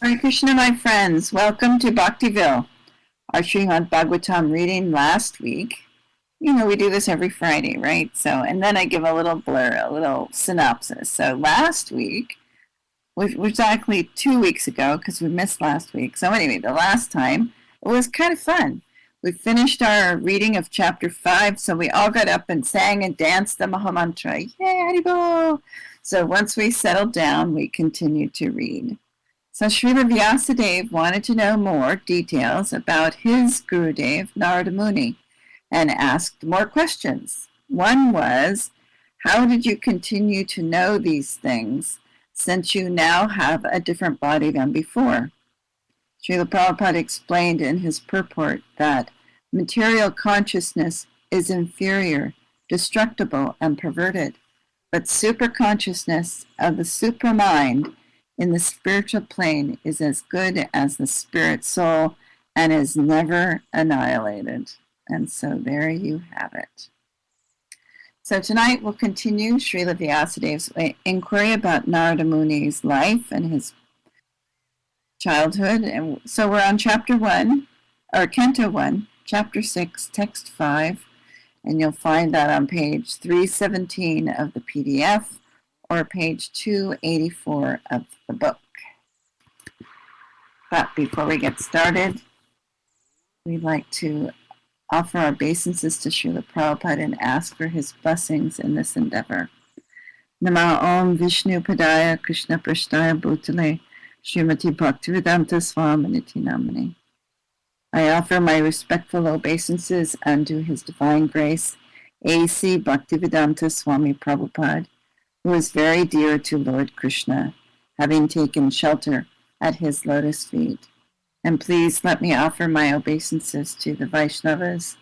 Hare Krishna, my friends. Welcome to Bhaktiville. Our Srimad Bhagavatam reading last week. You know, we do this every Friday, right? And then I give a little blur, a little synopsis. So last week, which was actually 2 weeks ago because we missed last week. So anyway, the last time, it was kind of fun. We finished our reading of chapter 5, so we all got up and sang and danced the Maha Mantra. Yay, Haribol! So once we settled down, we continued to read. So Srila Vyasadeva wanted to know more details about his Gurudeva, Narada Muni, and asked more questions. One was, how did you continue to know these things since you now have a different body than before? Srila Prabhupada explained in his purport that material consciousness is inferior, destructible, and perverted, but superconsciousness of the supramind in the spiritual plane is as good as the spirit soul and is never annihilated. And so there you have it. So tonight we'll continue Srila Vyasadeva's inquiry about Narada Muni's life and his childhood. And so we're on chapter 1, or Canto 1, chapter 6, text 5, and you'll find that on page 317 of the PDF or page 284 of the book. But before we get started, we'd like to offer our obeisances to Srila Prabhupada and ask for his blessings in this endeavor. Nama Om Vishnu Padaya Krishna Prashtaya Bhutale Srimati Bhaktivedanta Swaminiti Namani. I offer my respectful obeisances unto His Divine Grace, A.C. Bhaktivedanta Swami Prabhupada, who is very dear to Lord Krishna, having taken shelter at his lotus feet. And please let me offer my obeisances to the Vaishnavas,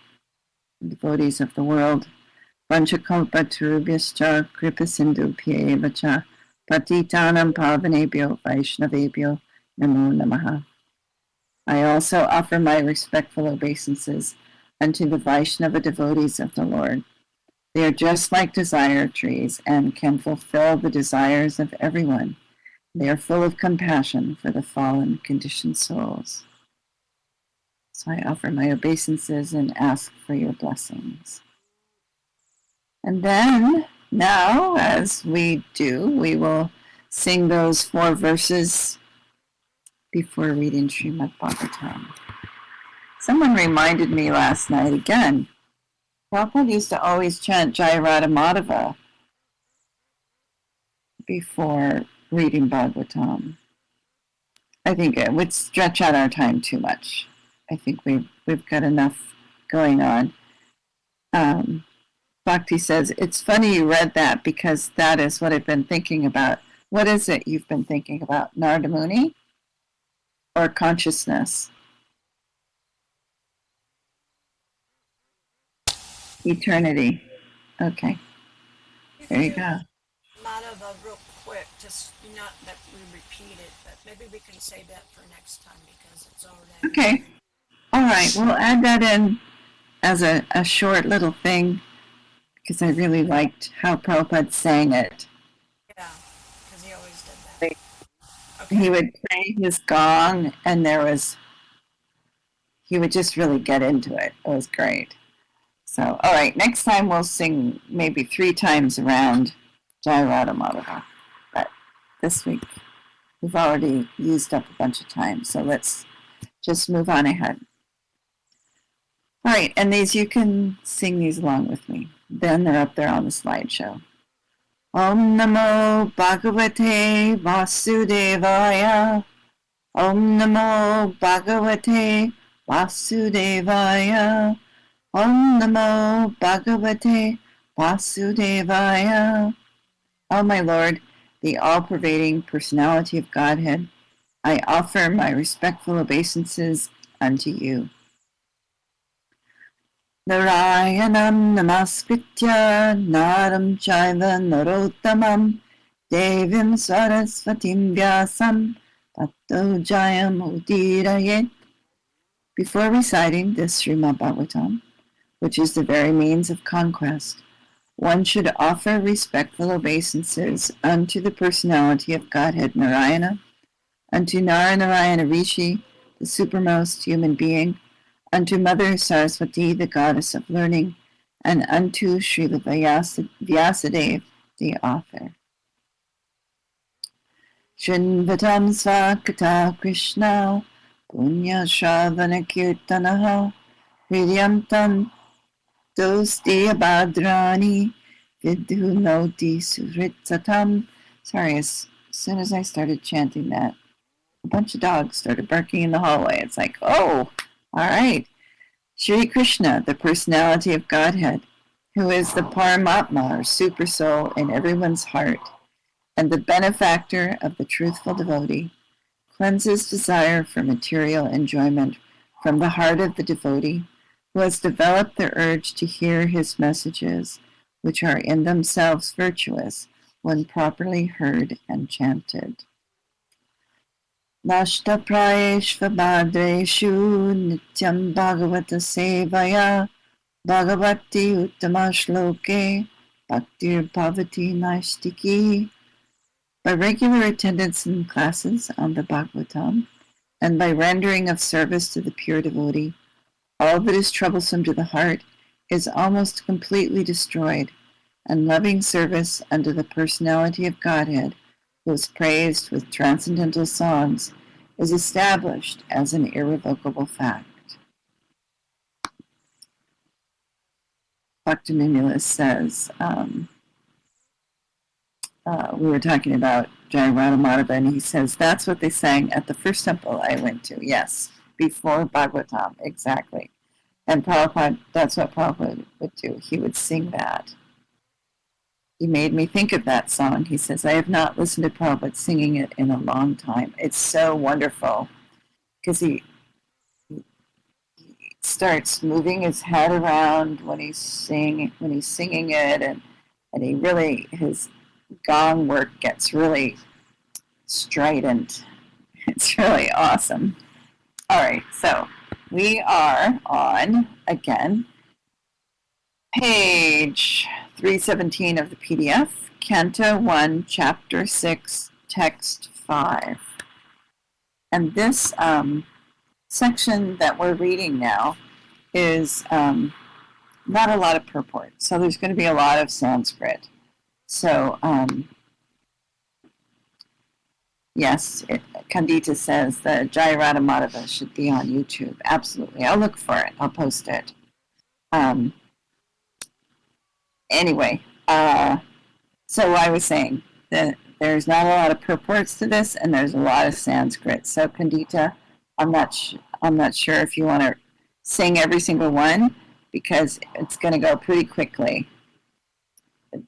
the devotees of the world. Vanchakalpa Turubhyascha Kripa Sindhu Pyevacha Patitanam Pavanebhyo Vaishnavebhyo Namo Namaha. I also offer my respectful obeisances unto the Vaishnava devotees of the Lord. They are just like desire trees and can fulfill the desires of everyone. They are full of compassion for the fallen, conditioned souls. So I offer my obeisances and ask for your blessings. And then, now, as we do, we will sing those 4 verses before reading Srimad Bhagavatam. Someone reminded me last night again, Prabhupada used to always chant Jai Radha Madhava before reading Bhagavatam. I think it would stretch out our time too much. I think we've got enough going on. Bhakti says, it's funny you read that because that is what I've been thinking about. What is it you've been thinking about? Narada Muni or consciousness? Eternity. Okay. There you go. Madhava real quick, just not that we repeat it, but maybe we can save that for next time because it's already... Okay. All right. We'll add that in as a short little thing because I really liked how Prabhupada sang it. Yeah, because he always did that. Okay. He would play his gong and he would just really get into it. It was great. So, all right, next time we'll sing maybe 3 times around Jai Radha Madhava. But this week, we've already used up a bunch of time, so let's just move on ahead. All right, and these, you can sing these along with me. Then they're up there on the slideshow. Om Namo Bhagavate Vasudevaya. Om Namo Bhagavate Vasudevaya. Om Namo Bhagavate Vasudevaya. O my Lord, the all-pervading personality of Godhead, I offer my respectful obeisances unto you. Narayanam namaskritya naram chaiva narottamam devim sarasvatim vyasam tato jayam udirayet. Before reciting this Srimad Bhagavatam, which is the very means of conquest, one should offer respectful obeisances unto the personality of Godhead Narayana, unto Narayana Rishi, the supermost human being, unto Mother Saraswati, the goddess of learning, and unto Srila Vyasadeva, the author. Shinvatam Svakata Krishna, Punya Shravana Kirtanaha, Hridyantam Dosti Abhadrani, Vidhu Noti Suritsatam. Sorry, as soon as I started chanting that, a bunch of dogs started barking in the hallway. It's like, oh, all right. Shri Krishna, the personality of Godhead, who is the Paramatma, or super soul, in everyone's heart, and the benefactor of the truthful devotee, cleanses desire for material enjoyment from the heart of the devotee, who has developed the urge to hear his messages, which are in themselves virtuous when properly heard and chanted. Nashta prayeshva bhadreshu nityam bhagavata sevaya bhagavati uttama shloke bhaktir bhavati naistiki. By regular attendance in classes on the Bhagavatam, and by rendering of service to the pure devotee, all that is troublesome to the heart is almost completely destroyed, and loving service unto the personality of Godhead, who is praised with transcendental songs, is established as an irrevocable fact. Bhaktiville says, we were talking about Jayarada Madhava, and he says, that's what they sang at the first temple I went to. Yes, before Bhagavatam, exactly. And Prabhupada, that's what Prabhupada would do. He would sing that. He made me think of that song. He says, I have not listened to Prabhupada singing it in a long time. It's so wonderful because he starts moving his head around when he's singing it, and he really, his gong work gets really strident. It's really awesome. All right, so we are on, again, page 317 of the PDF, Canto 1, Chapter 6, Text 5. And this section that we're reading now is not a lot of purport, so there's going to be a lot of Sanskrit. So, yes, Kandita says the Jayarada Madhava should be on YouTube. Absolutely. I'll look for it. I'll post it. Anyway, so I was saying that there's not a lot of purports to this, and there's a lot of Sanskrit. So, Kandita, I'm not sure if you want to sing every single one, because it's going to go pretty quickly.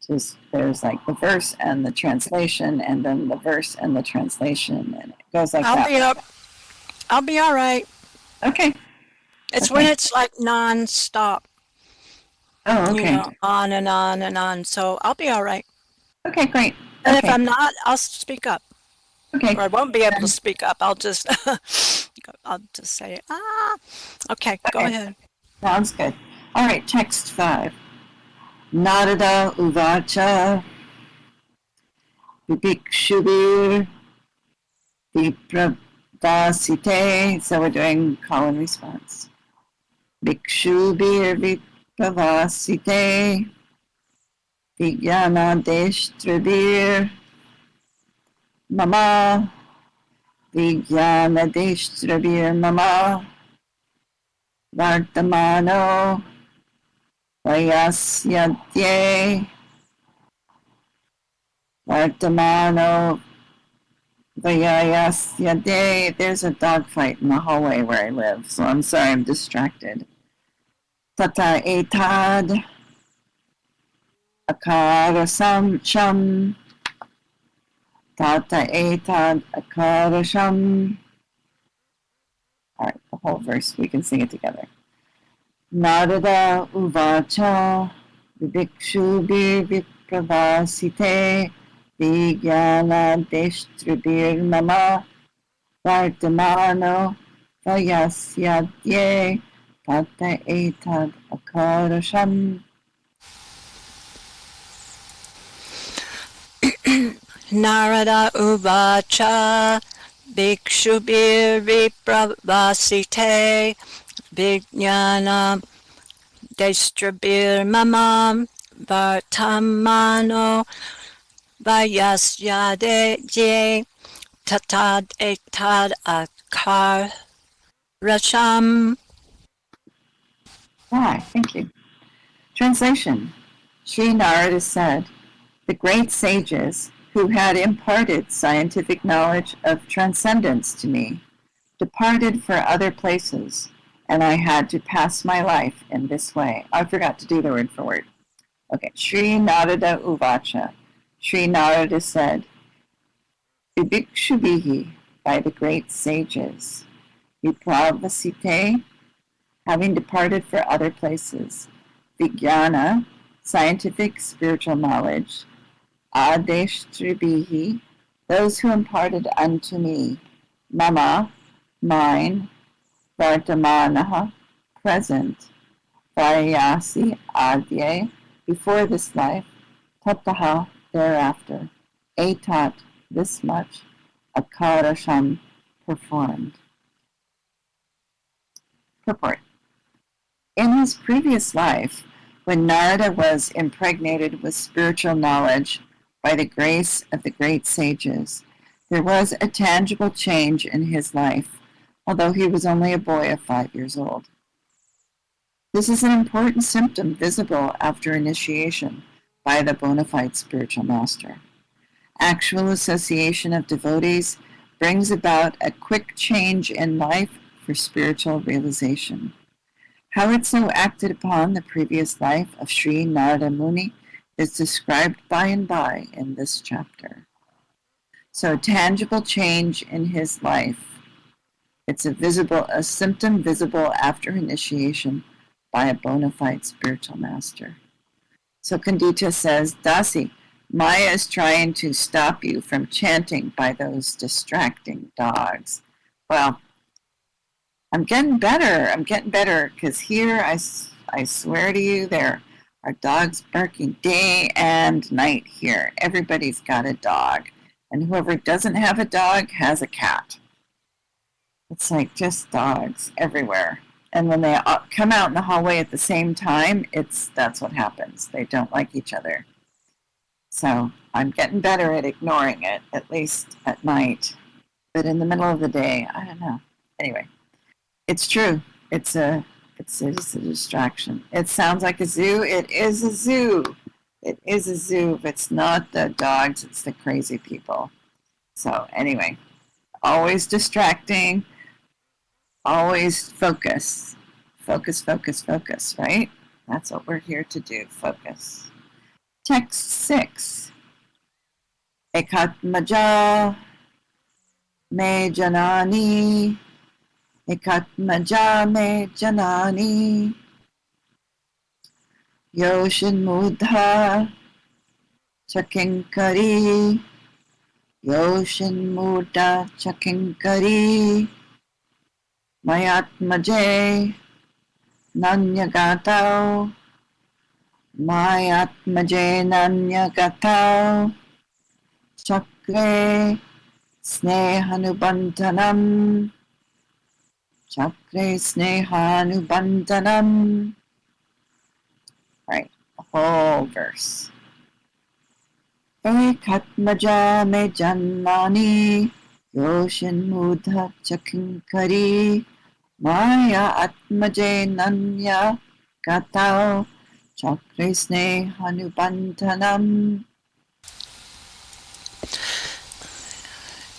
There's like the verse and the translation, and then the verse and the translation, and it goes like that. I'll be all right. Okay. It's when it's like non-stop. Oh, okay. You know, on and on and on. So I'll be all right. Okay, great. And okay. if I'm not, I'll speak up. Okay. Or I won't be able to speak up. I'll just say, Okay, go ahead. Sounds good. All right, text 5. Narada uvacha vipikshubir vipravasite. So we're doing call and response. Bhikshubir vipravasite vijnanadeshtrabir mama vijnanadeshtrabir mama vartamano Vayasyadye Vartamano Vayasyadye. There's a dogfight in the hallway where I live, so I'm sorry, I'm distracted. Tata etad akarasam sham. Tata etad akarasham. All right, the whole verse, we can sing it together. Narada uvacha vivikshubir vipravasite vijnana deshtribir mama vartamano vayasyadye tata etad akarasham. Narada uvacha Bhikshubir vipravasite vijnana destructible mamam vartamano vayasyade tatad etad akar rasham. Why? Thank you. Translation. Sri Narada said, the great sages who had imparted scientific knowledge of transcendence to me departed for other places, and I had to pass my life in this way. I forgot to do the word for word. Okay. Sri Narada Uvacha. Sri Narada said, Bhikshubihi, by the great sages, Vipravasite, having departed for other places, Vijnana, scientific spiritual knowledge, Adeshtribihi, those who imparted unto me, Mama, mine, Vartamanaha, present, Varyasi, Adye, before this life, Tataha, thereafter, Etat, this much, Akarasham, performed. Purport. In his previous life, when Narada was impregnated with spiritual knowledge by the grace of the great sages, there was a tangible change in his life, although he was only a boy of 5 years old. This is an important symptom visible after initiation by the bona fide spiritual master. Actual association of devotees brings about a quick change in life for spiritual realization. How it so acted upon the previous life of Sri Narada Muni is described by and by in this chapter. So, tangible change in his life. It's a symptom visible after initiation by a bona fide spiritual master. So Kandita says, Dasi, Maya is trying to stop you from chanting by those distracting dogs. Well, I'm getting better, because here, I swear to you, there are dogs barking day and night here. Everybody's got a dog, and whoever doesn't have a dog has a cat. It's like just dogs everywhere. And when they come out in the hallway at the same time, that's what happens. They don't like each other. So I'm getting better at ignoring it, at least at night. But in the middle of the day, I don't know. Anyway. It's true. It's a distraction. It sounds like a zoo. It is a zoo. It is a zoo. If it's not the dogs, it's the crazy people. So anyway, always distracting. Always focus. Focus, focus, focus, right? That's what we're here to do. Focus. Text 6. Ekatmaja me janani. Ekatmaja me janani Yoshin mudha chakinkari Yoshin mudha chakinkari Mayatmaje nanyagatao Mayatmaje nanyagatao Chakre snehanubantanam Chakre snehanubandanam. Right, the whole verse. Ekatmaja me jannani Yoshin mudha chakinkari Maya atmaje nanya gatao Chakre snehanubandanam.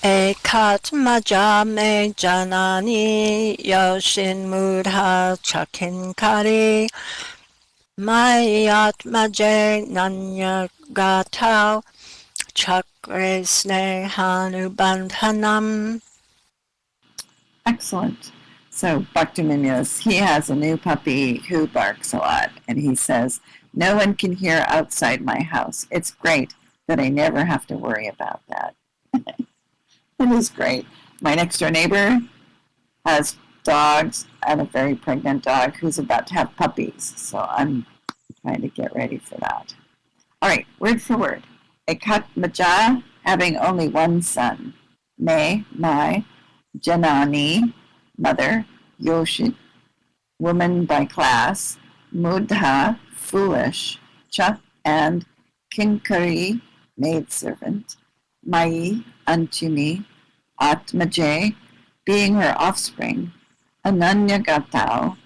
Ekatmaja me janani yoshin mudha chakinkari mayatmaje nanyagatao chakre snehanubandhanam. Excellent. So Bhaktiville, he has a new puppy who barks a lot, and he says, no one can hear outside my house. It's great that I never have to worry about that. It is great. My next door neighbor has dogs and a very pregnant dog who's about to have puppies. So I'm trying to get ready for that. All right, word for word. Ekatmaja, having only one son. me, my, Janani, mother, Yoshit, woman by class, Mudha, foolish, Cha, and Kinkari, maidservant, Mai, unto me, Atmaje, being her offspring, Ananya Gatau,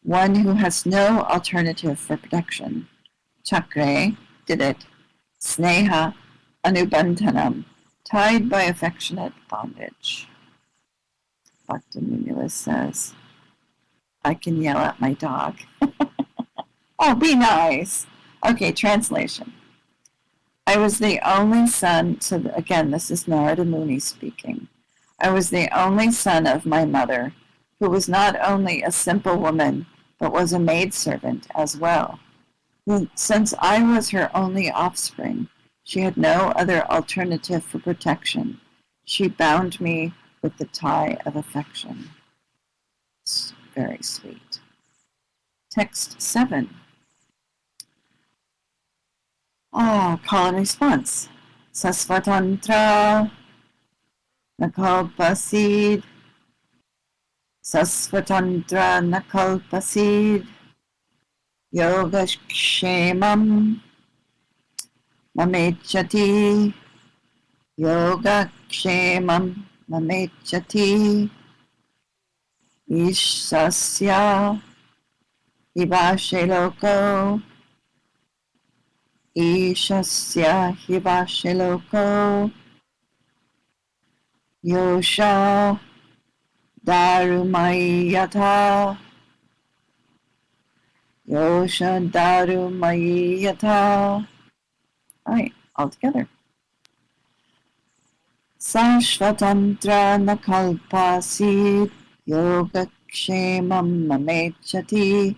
one who has no alternative for protection, Chakre, did it, Sneha, Anubandhanam, tied by affectionate bondage. Bhaktiville says, I can yell at my dog. Oh, be nice. Okay, translation. I was the only son, so again, this is Narada Muni speaking. I was the only son of my mother, who was not only a simple woman, but was a maidservant as well. Since I was her only offspring, she had no other alternative for protection. She bound me with the tie of affection. It's very sweet. Text 7. Call and response. Sasvatantra nakalpasid. Sasvatantra nakalpasid. Yogakshemam mamechati. Yogakshemam mamechati. Ishasya hivasheloko. Ishasya hivasheloko. Yosha darumayata. Yosha darumayata. All right, all together. Sashvatantra nakalpasid. Yogakshemam mamechati.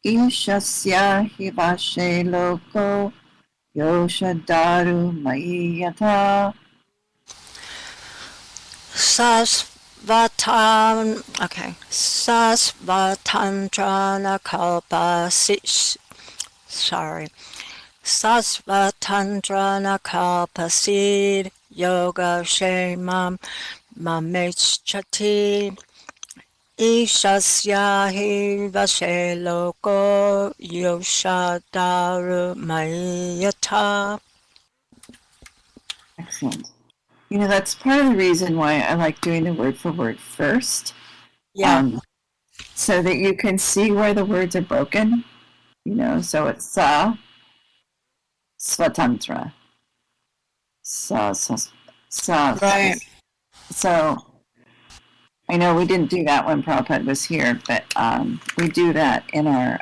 Ishasya hivashe loko yoshadaru mayata. Sasvatantrana kalpasid. Sasvatantrana kalpasid. Yoga shemam mamechati. Ishasya hivashe loko yoshadaru mayata. Excellent. You know, that's part of the reason why I like doing the word for word first. Yeah. So that you can see where the words are broken. You know, so it's sa, svatantra. Sa. Right. So I know we didn't do that when Prabhupada was here, but we do that in our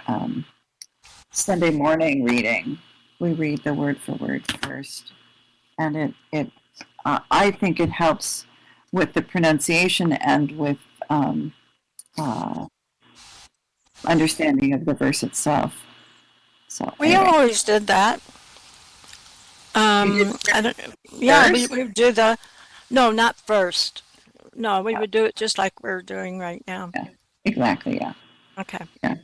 Sunday morning reading. We read the word for word first. And I think it helps with the pronunciation and with understanding of the verse itself. So We anyway. always did that. I don't. Yeah, we do the. No, not first. No, we would do it just like we're doing right now. Yeah, exactly. Yeah. Okay. Yeah.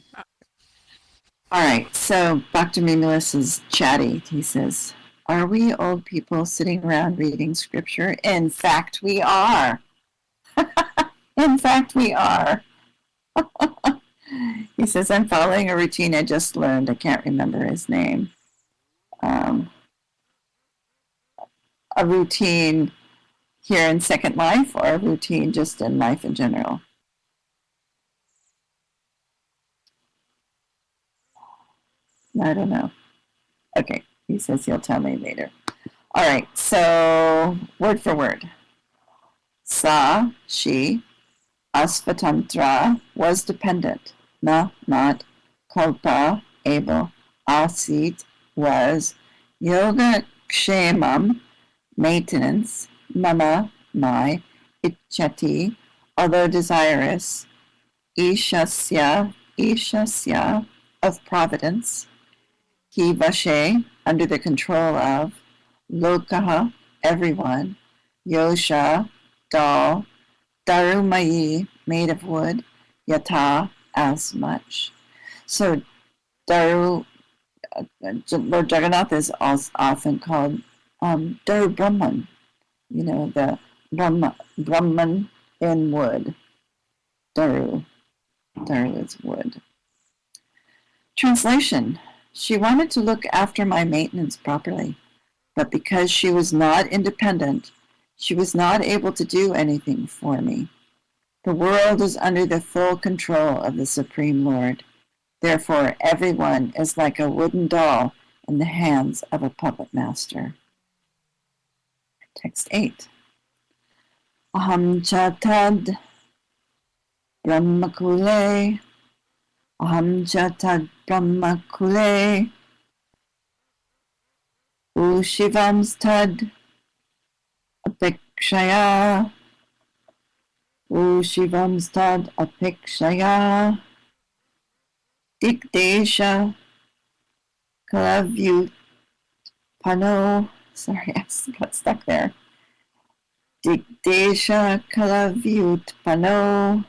All right. So Bhaktiville is chatty. He says, "Are we old people sitting around reading scripture? In fact, we are. In fact, we are." He says, "I'm following a routine I just learned. I can't remember his name. A routine here in Second Life, or a routine just in life in general." I don't know. Okay, he says he'll tell me later. All right, so word for word. Sa, she, asvatantra, was dependent. Na, not. Kalpa, able. Asit, was. Yoga kshemam, maintenance. Mama, my. Ichati, although desirous. Ishasya, of providence. He vashe, under the control of. Lokaha, everyone. Yosha, doll. Darumayi, made of wood. Yata, as much. So Daru, Lord Jagannath is also often called Daru Brahman. the Brahman in wood. Daru. Daru is wood. Translation. She wanted to look after my maintenance properly, but because she was not independent, she was not able to do anything for me. The world is under the full control of the Supreme Lord. Therefore, everyone is like a wooden doll in the hands of a puppet master. Text 8. Aham chatad brahmakule. Aham chatad brahmakule. Ushivamstad apekshaya. Ushivamstad apekshaya. Dikdesha kalavyut pano. Sorry, I got stuck there. Dikdesha kalavyut pano.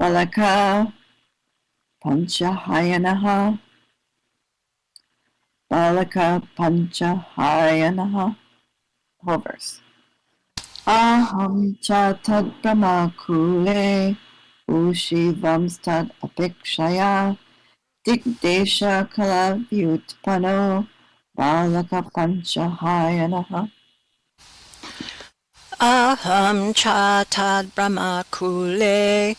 Balaka panchahayanaha. Balaka panchahayanaha. Whole verse. Aham chatad brahmakule. Ushivamstad apekshaya. Dikdesha kalavyutpano balaka panchahayanaha. Aham chatad brahmakule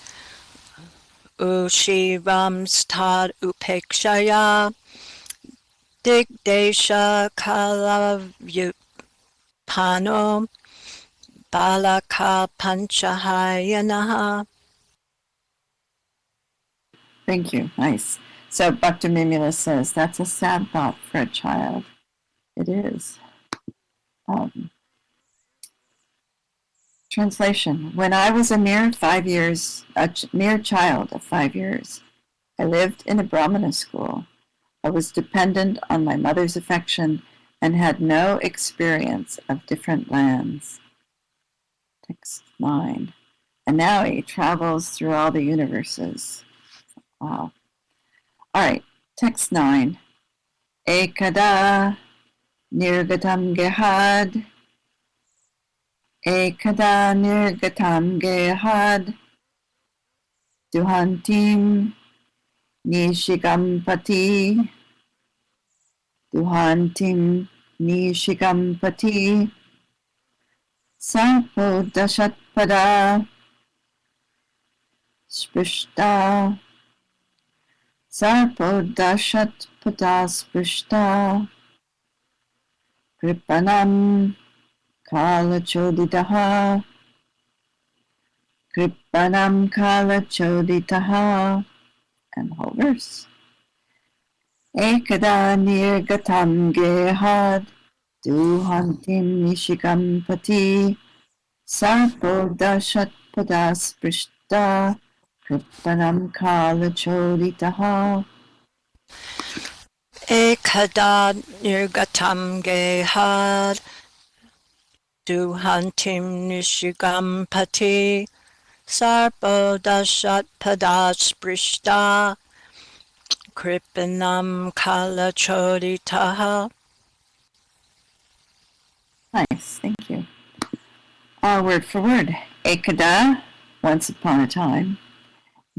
ushivam stad upekshaya digdesha kalavyutpano balaka panchahayanaha. Thank you. Nice. So Bhaktiville says that's a sad thought for a child. It is. Translation. When I was a mere child of 5 years, I lived in a Brahmana school. I was dependent on my mother's affection and had no experience of different lands. Text 9. And now he travels through all the universes. Wow. All right, text 9. Ekada nirgatam gehad. Ekada nirgatam gehad. Duhantim nishigampati. Duhantim nishigampati. Sarpo dashatpada. Sprishta. Sarpo dashatpada sprishta. Kripanam kalachoditaha. Kripanam kalachoditaha. And whole verse. Ekada nirgatam gehad. Duhantim nishigampati. Sarpo dashatpada sprishta. Kripanam kalachoditaha. Ekada nirgatam gehad duhantim nishigampati sarpo dashat padasprishta kripanam kalachoditaha. Nice, thank you. Word for word. Ekada, once upon a time.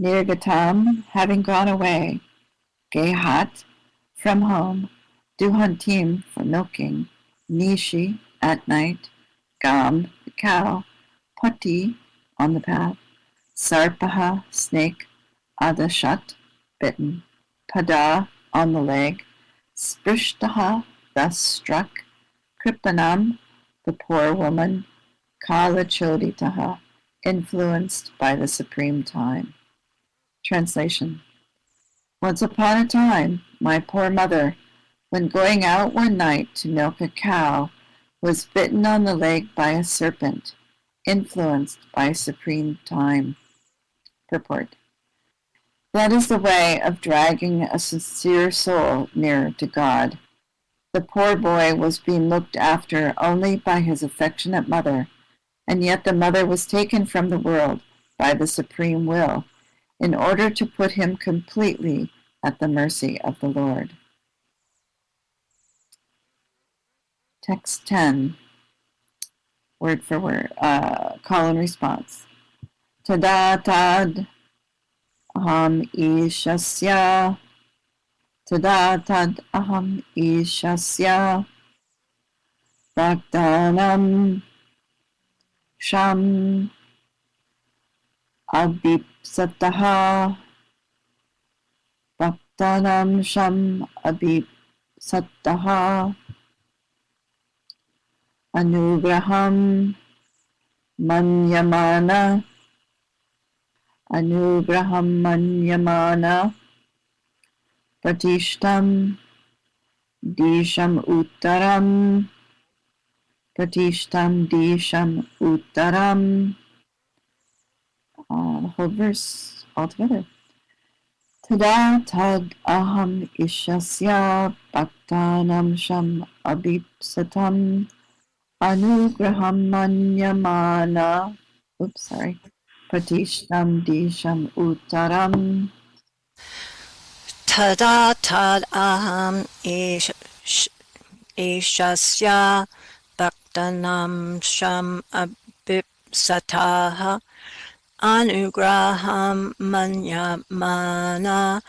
Nirgatam, having gone away. Gehat, from home. Duhantim, for milking. Nishi, at night. Gam, the cow. Pati, on the path. Sarpaha, snake. Adashat, bitten. Pada, on the leg. Sprishtaha, thus struck. Kripanam, the poor woman. Kala Choditaha, influenced by the supreme time. Translation. Once upon a time, my poor mother, when going out one night to milk a cow, was bitten on the leg by a serpent, influenced by supreme time. Purport. That is the way of dragging a sincere soul nearer to God. The poor boy was being looked after only by his affectionate mother, and yet the mother was taken from the world by the supreme will in order to put him completely at the mercy of the Lord. Text 10. word for word, call and response. Tada tad aham ishasya. Tada tad aham ishasya. Bhaktanam sham abhipsataha. Bhaktanam sham abhipsataha. Anugraham manyamana. Anugraham manyamana. Pratishtam disham uttaram. Pratishtam disham uttaram. The whole verse altogether. Tada tad aham ishasya bhaktanam sham abhipsatam anugraham manyamana. Oops, sorry. Pratishtam disham uttaram. Tada tad aham ishasya bhaktanam sham abhipsataha anugraham manyamana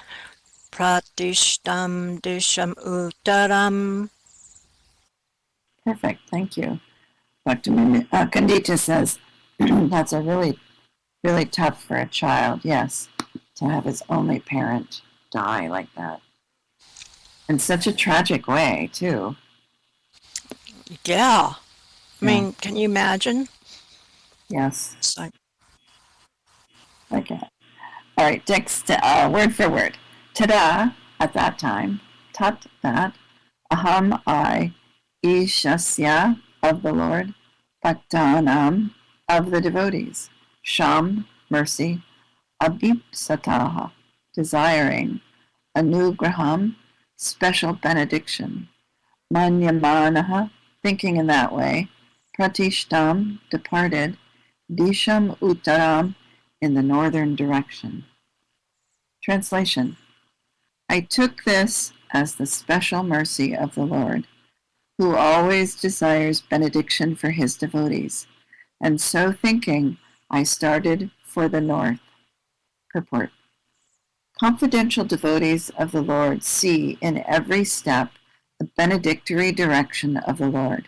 pratishtam disham uttaram. Perfect, thank you. Dr. Kandita says that's a really, really tough for a child, yes, to have his only parent die like that. In such a tragic way, too. Yeah. I mean, can you imagine? Yes. It's like, Okay. All right, text, word for word. Tada, at that time. Tat, that. Aham, I. Ishasya, of the Lord. Bhaktanam, of the devotees. Sham, mercy. Abhipsataha, desiring. Anugraham, special benediction. Manyamanaha, thinking in that way. Pratishtam, departed. Disham uttaram, in the northern direction. Translation. I took this as the special mercy of the Lord, who always desires benediction for his devotees, and so thinking, I started for the north. Purport. Confidential devotees of the Lord see in every step the benedictory direction of the Lord.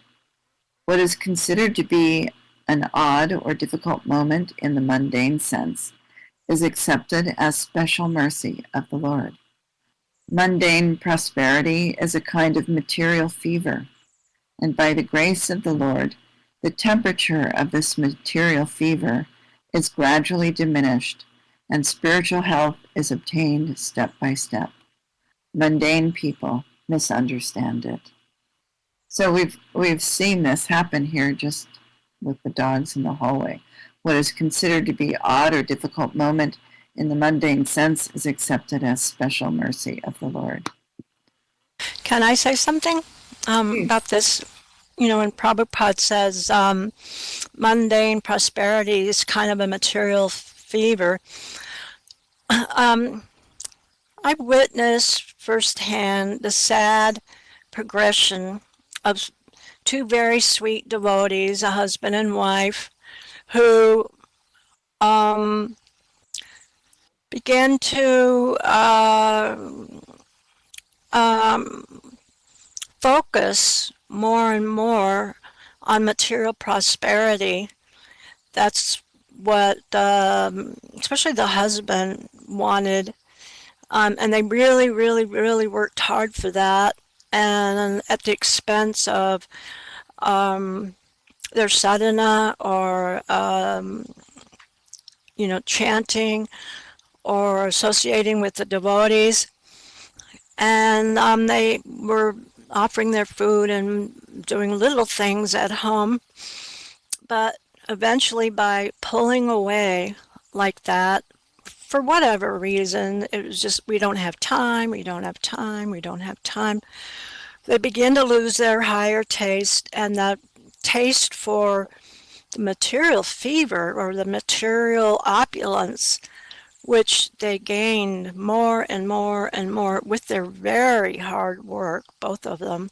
What is considered to be an odd or difficult moment in the mundane sense is accepted as special mercy of the Lord. Mundane prosperity is a kind of material fever, and by the grace of the Lord, the temperature of this material fever is gradually diminished, and spiritual health is obtained step by step. Mundane people misunderstand it. So we've seen this happen here just with the dogs in the hallway. What is considered to be odd or difficult moment in the mundane sense is accepted as special mercy of the Lord. can I say something about this? You know, when Prabhupada says mundane prosperity is kind of a material fever, I've witnessed firsthand the sad progression of two very sweet devotees, a husband and wife, who began to focus more and more on material prosperity. That's what especially the husband wanted. And they really, really, really worked hard for that, and at the expense of their sadhana or, chanting or associating with the devotees. And they were offering their food and doing little things at home. But eventually, by pulling away like that, for whatever reason, it was just, we don't have time, we don't have time, we don't have time. They begin to lose their higher taste, and that taste for the material fever or the material opulence, which they gained more and more and more with their very hard work, both of them.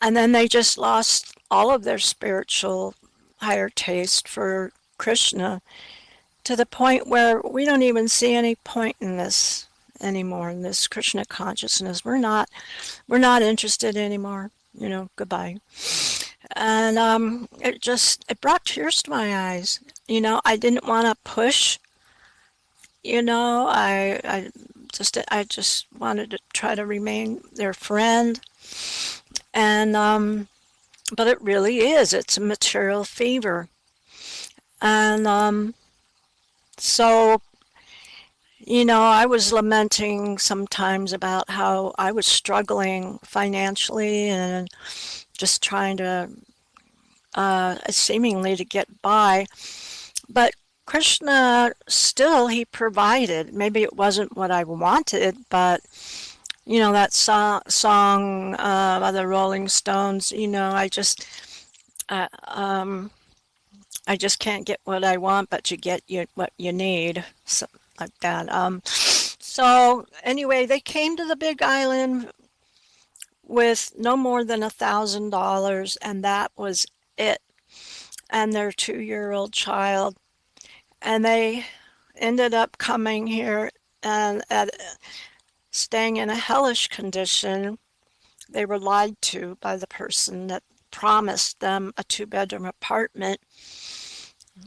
And then they just lost all of their spiritual higher taste for Krishna to the point where we don't even see any point in this anymore, in this Krishna consciousness. We're not interested anymore. Goodbye. And it brought tears to my eyes. I didn't want to push. I just wanted to try to remain their friend. And but it really is. It's a material fever. And so I was lamenting sometimes about how I was struggling financially and just trying to seemingly to get by. But Krishna still, he provided. Maybe it wasn't what I wanted, but that song by the Rolling Stones, uh, um, I just can't get what I want, but you get what you need, so, like that. So anyway, they came to the Big Island with no more than $1,000, and that was it. And their 2-year-old child, and they ended up coming here and staying in a hellish condition. They were lied to by the person that promised them a 2-bedroom apartment.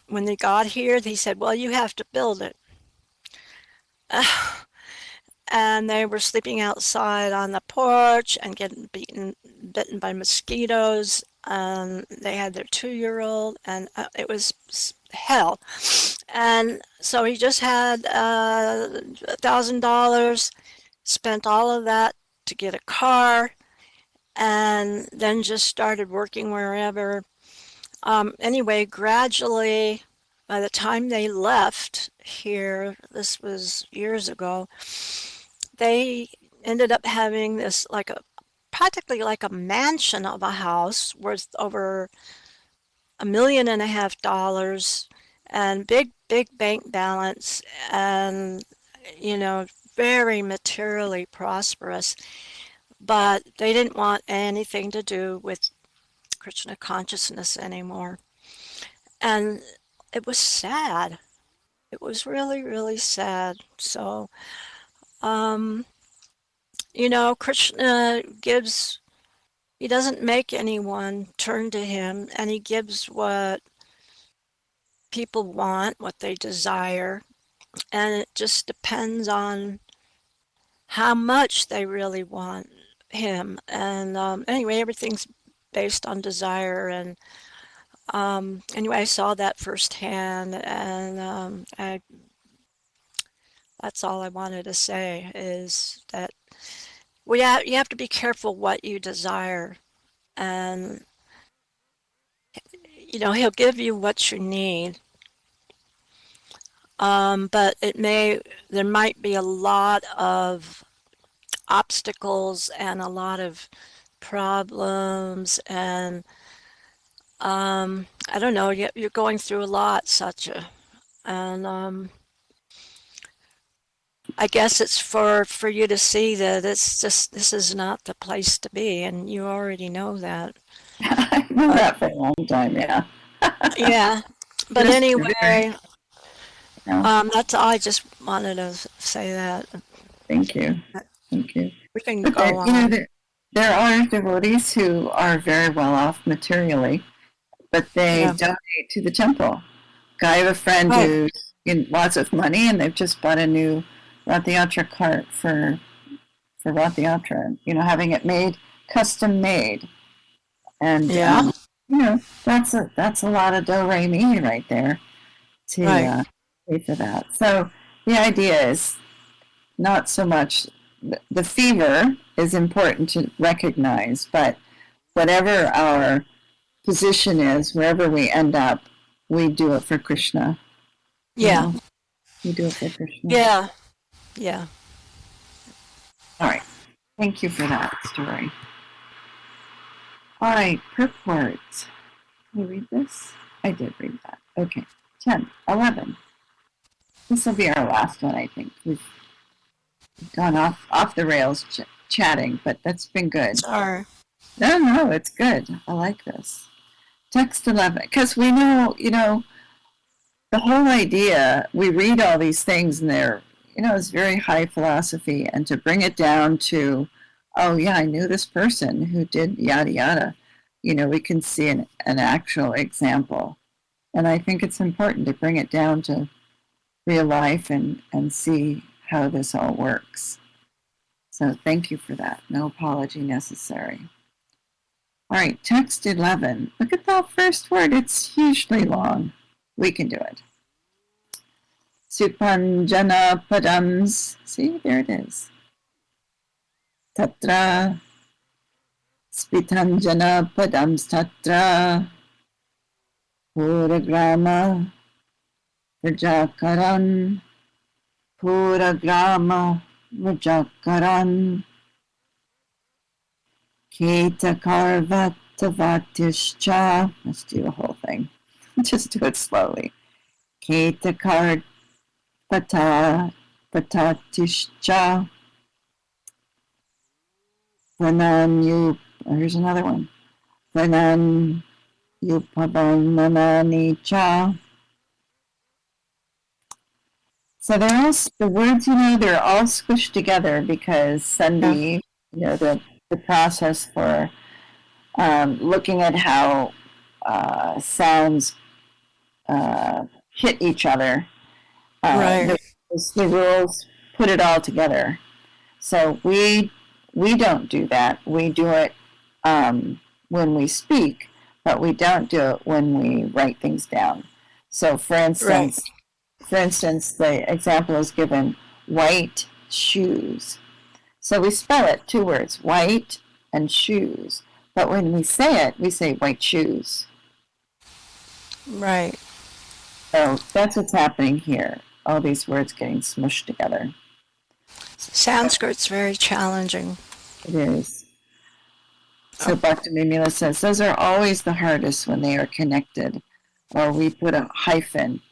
When they got here, he said, well, you have to build it. And they were sleeping outside on the porch and getting bitten by mosquitoes. They had their 2-year-old, and it was hell. And so he just had $1,000, spent all of that to get a car, and then just started working wherever. Anyway, gradually, by the time they left here, this was years ago, they ended up having this practically like a mansion of a house worth over $1.5 million, and big bank balance, and very materially prosperous. But they didn't want anything to do with Krishna consciousness anymore. And it was sad. It was really, really sad. So, Krishna he doesn't make anyone turn to him, and he gives what people want, what they desire, and it just depends on how much they really want him. And anyway, everything's based on desire. And anyway, I saw that firsthand, and that's all I wanted to say is that you have to be careful what you desire, and he'll give you what you need. But there might be a lot of obstacles and a lot of problems, and I don't know, you're going through a lot, Satya, and I guess it's for you to see that this is not the place to be, and you already know that. I know that for a long time, yeah. Yeah, but Just anyway, no, that's all. I just wanted to say that. thank you. Thank you. We can But go on. there are devotees who are very well off materially, but they Yeah. donate to the temple. I have a friend Right. who's in lots of money, and they've just bought a new Rath Yatra cart for Rath Yatra, having it made, custom made. And, Yeah. that's a lot of do-re-mi right there to Right. pay for that. So the idea is not so much, the fever is important to recognize, but whatever our position is, wherever we end up, we do it for Krishna. Yeah. We do it for Krishna. Yeah. Yeah. All right. Thank you for that story. All right, purport. Can you read this? I did read that. Okay. 10, 11. This will be our last one, I think. We've gone off the rails chatting, but that's been good. Sorry. No, it's good. I like this. Text 11, because we know, the whole idea, we read all these things and they're, it's very high philosophy, and to bring it down to, oh yeah, I knew this person who did yada yada, we can see an actual example. And I think it's important to bring it down to real life and see how this all works. So thank you for that. No apology necessary. All right, text 11. Look at that first word. It's hugely long. We can do it. Supanjana padams. See, there it is. Tatra. Spitanjana padams tatra. Puragrama. Rajakaran. Puragrama. Rajakaran. Ketakarvatavatischa. Let's do the whole thing. Just do it slowly. Ketakarvatatischa. Vananyu. Here's another one. Vananyupavananani cha. So they're all, the words, they're all squished together because Sandhi, the process for looking at how sounds hit each other. Right. The rules put it all together. So we don't do that. We do it when we speak, but we don't do it when we write things down. So for instance, the example is given, white shoes. So we spell it, two words, white and shoes. But when we say it, we say white shoes. Right. So that's what's happening here. All these words getting smushed together. Sanskrit's very challenging. It is. So Bhaktiville says, those are always the hardest when they are connected. Or we put a hyphen.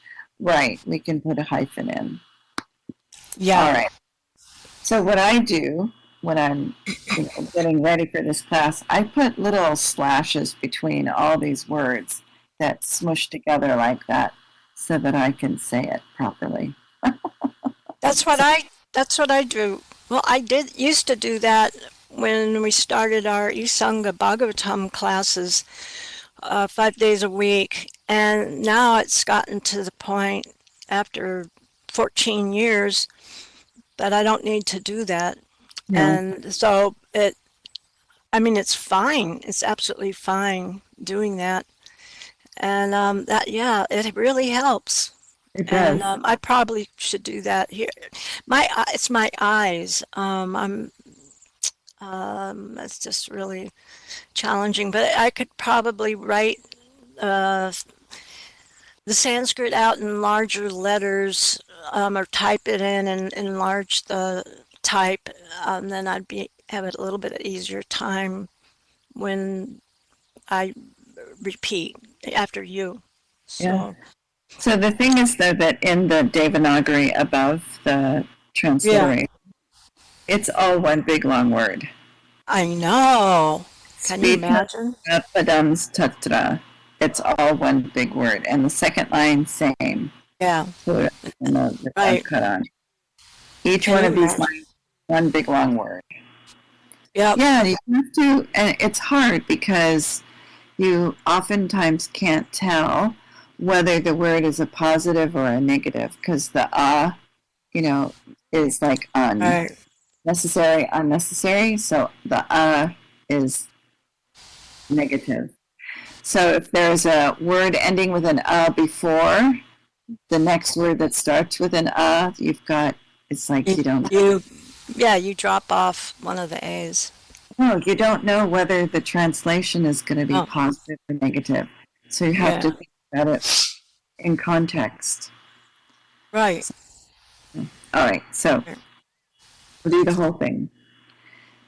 Right, we can put a hyphen in. Yeah. All right. So what I do when I'm getting ready for this class, I put little slashes between all these words that smush together like that so that I can say it properly. That's what I do. Well, I used to do that when we started our Sangha Bhagavatam classes 5 days a week. And now it's gotten to the point after 14 years that I don't need to do that. Yeah. And so it's fine. It's absolutely fine doing that. And it really helps. It does. And I probably should do that here. It's my eyes. It's just really challenging. But I could probably write the Sanskrit out in larger letters, or type it in and enlarge the type. Then I'd have a little bit easier time when I repeat after you. So. Yeah. So the thing is, though, that in the Devanagari above the transliteration, it's all one big long word. I know. Can you imagine? Padams tatra. It's all one big word. And the second line, same. Yeah. Right. Each one of these lines, one big long word. Yep. Yeah, you have to, and it's hard because you oftentimes can't tell whether the word is a positive or a negative, because the is like necessary, unnecessary. So the is negative. So if there's a word ending with an before the next word that starts with an you've got, it's like you don't. You drop off one of the A's. No, you don't know whether the translation is going to be positive or negative. So you have to think about it in context. Right. All right, so we'll do the whole thing.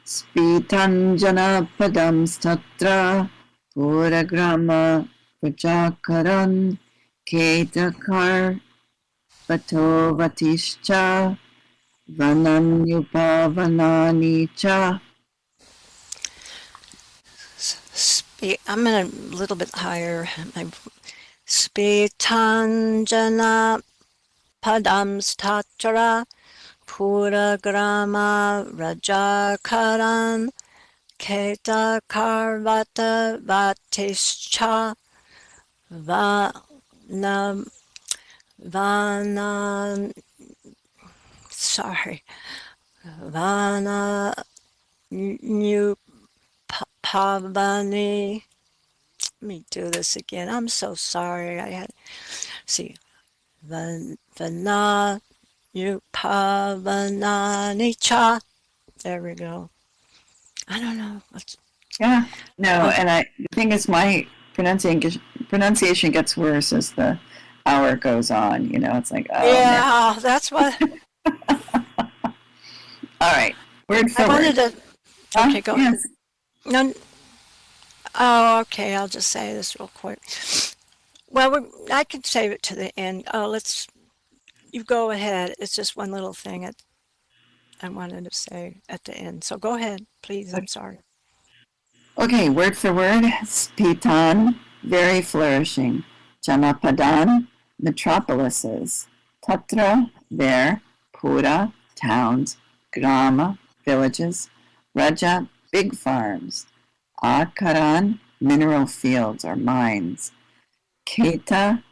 Spitanjana padams tatra puragrama vajakaran ketakar vatovatischa vananyupavanani cha. I'm in a little bit higher. My Spitanjana padam statra pura grama rajakaran keta karvata vatischa vana vana sorry vana new pavani. Let me do this again. I'm so sorry. I had see vana new pavanani cha. There we go. I don't know. Yeah. No, Oh, and the thing is, my pronunciation gets worse as the hour goes on. It's like, oh man. yeah, that's what All right. Word I for wanted word. to. Okay, go ahead. Yes. No, oh, okay. I'll just say this real quick. Well, I can save it to the end. Oh, you go ahead. It's just one little thing I wanted to say at the end. So go ahead, please. I'm sorry. Okay, word for word. Spitan, very flourishing. Janapadan, metropolises. Tatra, there. Pura, towns. Grama, villages. Raja, big farms. Akaran, mineral fields or mines. Keta,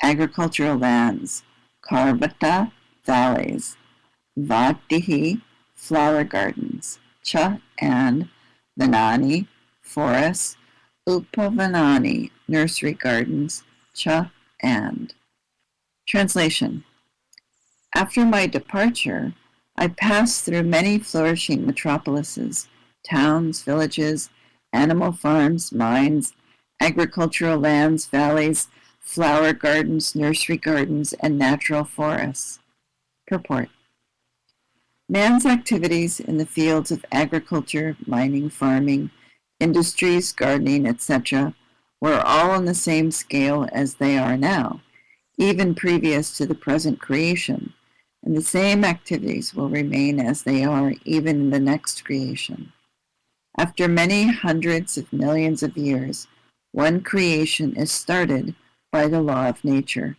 agricultural lands. Karvata, valleys. Vatihi, flower gardens. Cha and Vanani, forests. Upavanani, nursery gardens. Cha and. Translation. After my departure, I passed through many flourishing metropolises, towns, villages, animal farms, mines, agricultural lands, valleys, flower gardens, nursery gardens, and natural forests. Purport. Man's activities in the fields of agriculture, mining, farming, industries, gardening, etc., were all on the same scale as they are now, even previous to the present creation, and the same activities will remain as they are even in the next creation. After many hundreds of millions of years, one creation is started by the law of nature,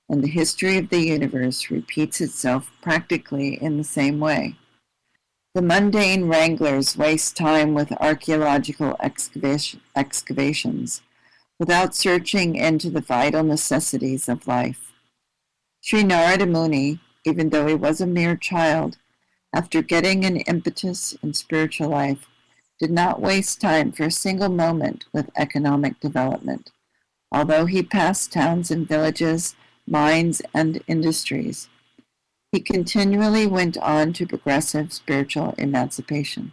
and the history of the universe repeats itself practically in the same way. The mundane wranglers waste time with archaeological excavations without searching into the vital necessities of life. Sri Narada Muni, even though he was a mere child, after getting an impetus in spiritual life, did not waste time for a single moment with economic development. Although he passed towns and villages, mines, and industries, he continually went on to progressive spiritual emancipation.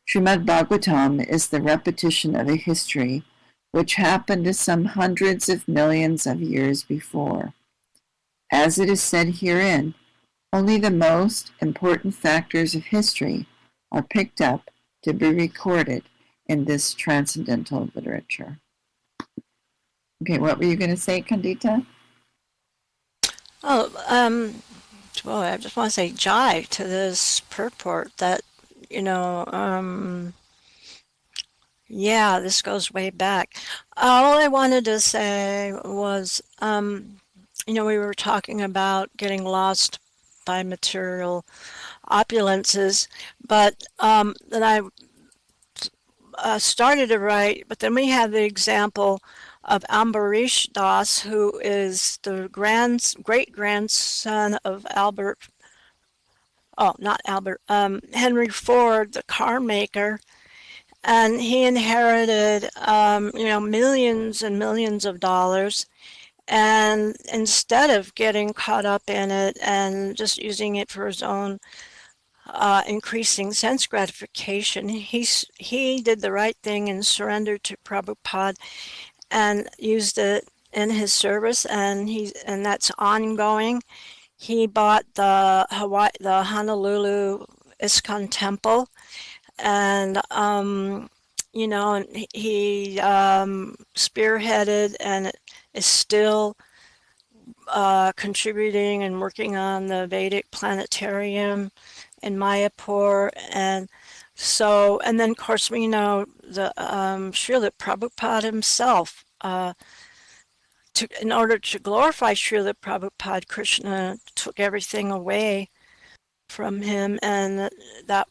Srimad Bhagavatam is the repetition of a history which happened some hundreds of millions of years before. As it is said herein, only the most important factors of history are picked up to be recorded in this transcendental literature. Okay, what were you going to say, Kandita? Oh, well, I just want to say jai to this purport that, you know, yeah, this goes way back. All I wanted to say was, we were talking about getting lost by material opulences, but then I started to write, but then we had the example of Ambarish Das, who is the great grandson of not Albert, Henry Ford, the car maker, and he inherited, millions and millions of dollars. And instead of getting caught up in it and just using it for his own increasing sense gratification, he did the right thing and surrendered to Prabhupada and used it in his service, and that's ongoing. He bought the Honolulu ISKCON temple, and he spearheaded and is still contributing and working on the Vedic planetarium in Mayapur, and So, and then of course we know the Srila Prabhupada himself, in order to glorify Srila Prabhupada, Krishna took everything away from him, and that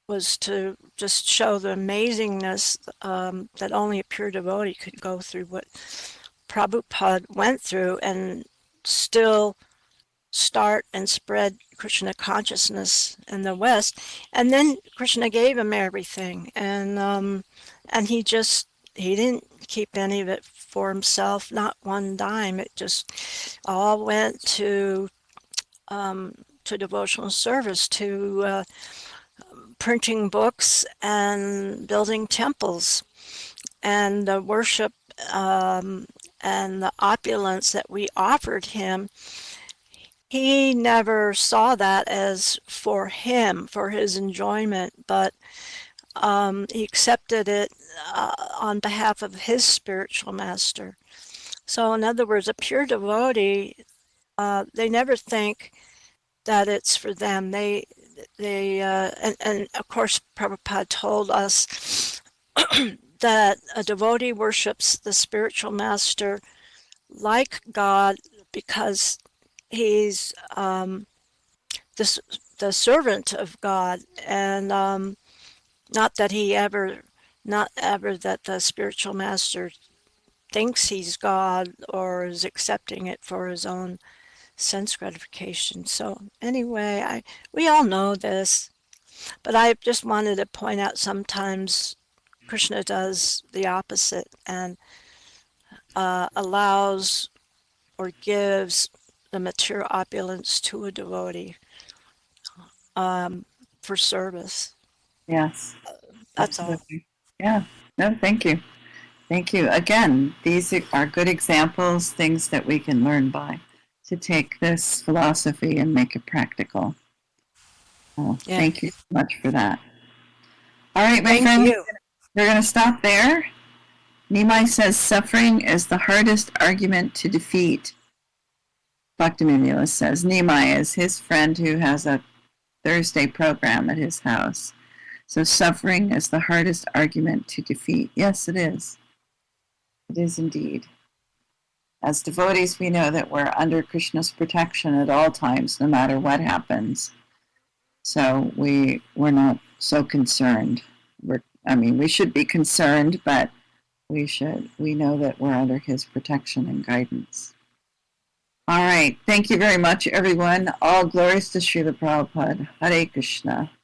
was to just show the amazingness that only a pure devotee could go through what Prabhupada went through and still start and spread Krishna consciousness in the West. And then Krishna gave him everything, and he didn't keep any of it for himself, not one dime. It just all went to devotional service, to printing books and building temples, and the worship and the opulence that we offered him. He never saw that as for him, for his enjoyment, but he accepted it on behalf of his spiritual master. So, in other words, a pure devotee, they never think that it's for them. And of course, Prabhupada told us that a devotee worships the spiritual master like God because he's the servant of God, and not that the spiritual master thinks he's God or is accepting it for his own sense gratification. So anyway, we all know this, but I just wanted to point out sometimes Krishna does the opposite and allows or gives the material opulence to a devotee for service. Yes, That's all. absolutely. Yeah. No, thank you. Thank you. Again, these are good examples, things that we can learn by to take this philosophy and make it practical. Oh, Yeah. thank you so much for that. All right, my Thank friends, you. we're going to stop there. Nimai says suffering is the hardest argument to defeat. Bhaktiville says Nimai is his friend who has a Thursday program at his house. So suffering is the hardest argument to defeat. Yes, it is. It is indeed. As devotees, we know that we're under Krishna's protection at all times, no matter what happens. So we're not so concerned. We should be concerned, but we know that we're under his protection and guidance. All right. Thank you very much, everyone. All glories to Srila Prabhupada. Hare Krishna.